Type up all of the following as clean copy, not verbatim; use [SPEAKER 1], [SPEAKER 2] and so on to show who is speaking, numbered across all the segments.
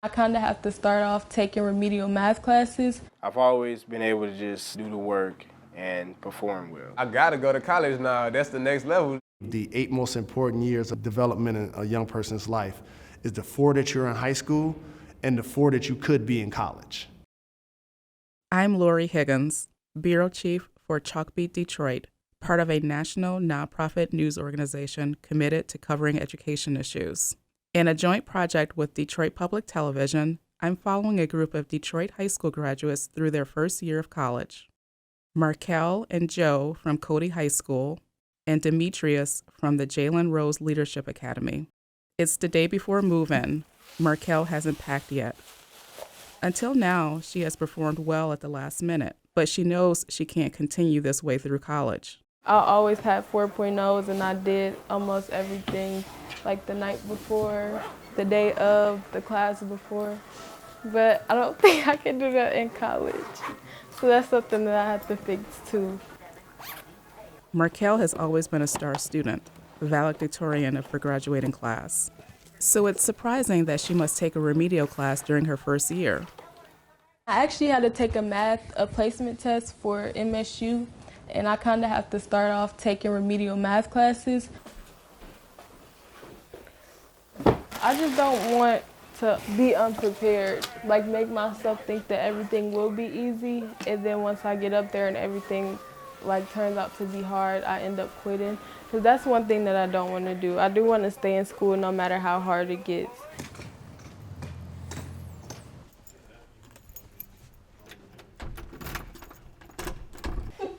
[SPEAKER 1] I kind of have to start off taking remedial math classes.
[SPEAKER 2] I've always been able to just do the work and perform well.
[SPEAKER 3] I gotta go to college now. That's the next level.
[SPEAKER 4] The 8 most important years of development in a young person's life is the 4 that you're in high school and the 4 that you could be in college.
[SPEAKER 5] I'm Lori Higgins, Bureau Chief for Chalkbeat Detroit, part of a national nonprofit news organization committed to covering education issues. In a joint project with Detroit Public Television, I'm following a group of Detroit high school graduates through their first year of college. Markel and Joe from Cody High School, and Demetrius from the Jalen Rose Leadership Academy. It's the day before move-in. Markel hasn't packed yet. Until now, she has performed well at the last minute, but she knows she can't continue this way through college.
[SPEAKER 1] I always had 4.0s and I did almost everything like the night before, the day of, the class before. But I don't think I can do that in college. So that's something that I have to fix too.
[SPEAKER 5] Markel has always been a star student, valedictorian of her graduating class. So it's surprising that she must take a remedial class during her first year.
[SPEAKER 1] I actually had to take a placement test for MSU, and I kind of have to start off taking remedial math classes. I just don't want to be unprepared, like make myself think that everything will be easy, and then once I get up there and everything like turns out to be hard, I end up quitting. Because that's one thing that I don't want to do. I do want to stay in school no matter how hard it gets.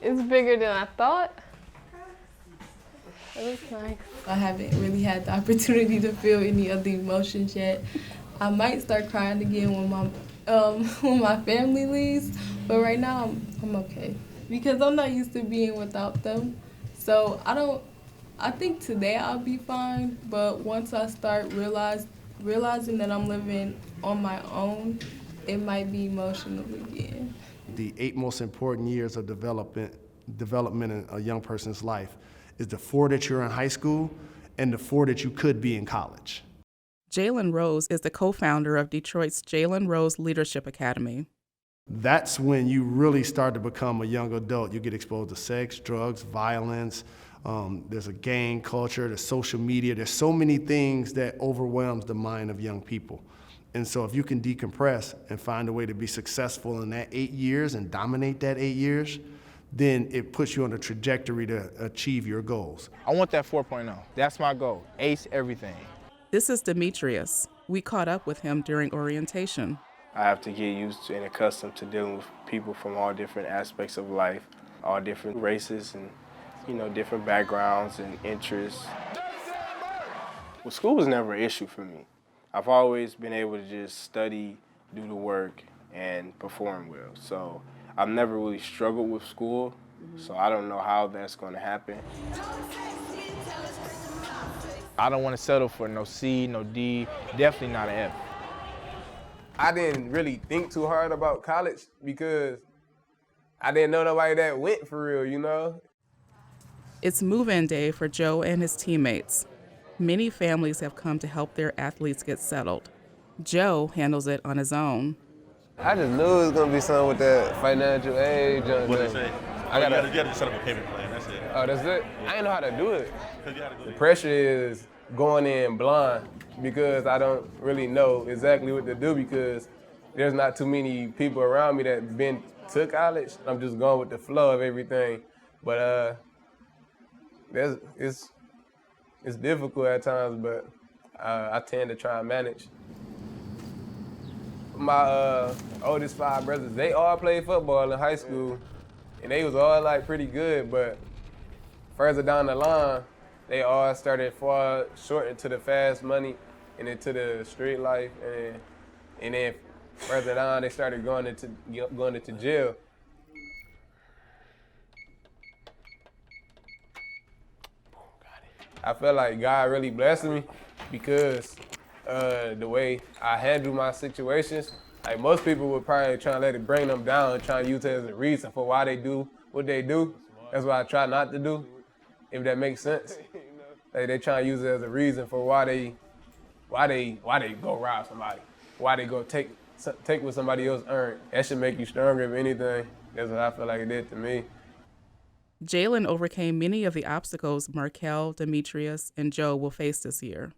[SPEAKER 1] It's bigger than I thought. It looks nice. I haven't really had the opportunity to feel any of the emotions yet. I might start crying again when my family leaves, but right now I'm okay. Because I'm not used to being without them. So I think today I'll be fine, but once I start realizing that I'm living on my own, it might be emotional again.
[SPEAKER 4] The 8 most important years of development in a young person's life is the 4 that you're in high school and the 4 that you could be in college.
[SPEAKER 5] Jalen Rose is the co-founder of Detroit's Jalen Rose Leadership Academy.
[SPEAKER 4] That's when you really start to become a young adult. You get exposed to sex, drugs, violence. There's a gang culture, there's social media. There's so many things that overwhelms the mind of young people. And so if you can decompress and find a way to be successful in that 8 years and dominate that 8 years, then it puts you on a trajectory to achieve your goals.
[SPEAKER 2] I want that 4.0. That's my goal. Ace everything.
[SPEAKER 5] This is Demetrius. We caught up with him during orientation.
[SPEAKER 2] I have to get used to and accustomed to dealing with people from all different aspects of life, all different races and, different backgrounds and interests. Well, school was never an issue for me. I've always been able to just study, do the work, and perform well. So I've never really struggled with school, so I don't know how that's going to happen. I don't want to settle for no C, no D, definitely not an F.
[SPEAKER 3] I didn't really think too hard about college because I didn't know nobody that went for real,
[SPEAKER 5] It's move-in day for Joe and his teammates. Many families have come to help their athletes get settled. Joe handles it on his own.
[SPEAKER 3] I just knew it was gonna be something with that financial aid.
[SPEAKER 6] What did they say?
[SPEAKER 3] I
[SPEAKER 6] you gotta set up a payment plan, that's it.
[SPEAKER 3] Oh, that's it?
[SPEAKER 6] Yeah.
[SPEAKER 3] I didn't know how to do it.
[SPEAKER 6] The
[SPEAKER 3] The pressure is going in blind because I don't really know exactly what to do because there's not too many people around me that been to college. I'm just going with the flow of everything. But it's difficult at times, but I tend to try and manage. My oldest 5 brothers, they all played football in high school, and they was all like pretty good, but further down the line, they all started fall short into the fast money and into the street life, and then further down, they started going into jail. I feel like God really blessed me because the way I handle my situations. Like most people would probably try to let it bring them down and try to use it as a reason for why they do what they do. That's what I try not to do, if that makes sense. Like they try to use it as a reason for why they go rob somebody. why they go take what somebody else earned. That should make you stronger, if anything. That's what I feel like it did to me.
[SPEAKER 5] Jalen overcame many of the obstacles Markel, Demetrius, and Joe will face this year.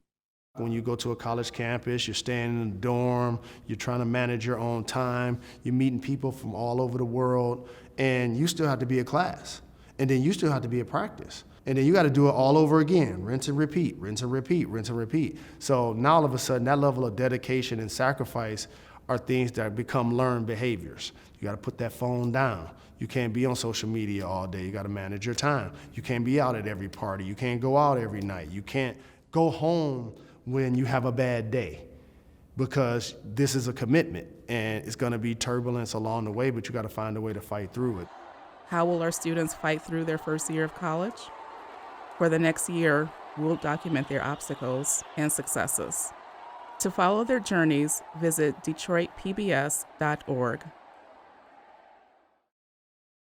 [SPEAKER 4] When you go to a college campus, you're staying in a dorm, you're trying to manage your own time, you're meeting people from all over the world, and you still have to be a class. And then you still have to be a practice. And then you got to do it all over again, rinse and repeat, rinse and repeat, rinse and repeat. So now all of a sudden, that level of dedication and sacrifice are things that become learned behaviors. You got to put that phone down. You can't be on social media all day. You got to manage your time. You can't be out at every party. You can't go out every night. You can't go home when you have a bad day, because this is a commitment and it's going to be turbulence along the way, but you got to find a way to fight through it.
[SPEAKER 5] How will our students fight through their first year of college? For the next year, we'll document their obstacles and successes. To follow their journeys, visit DetroitPBS.org.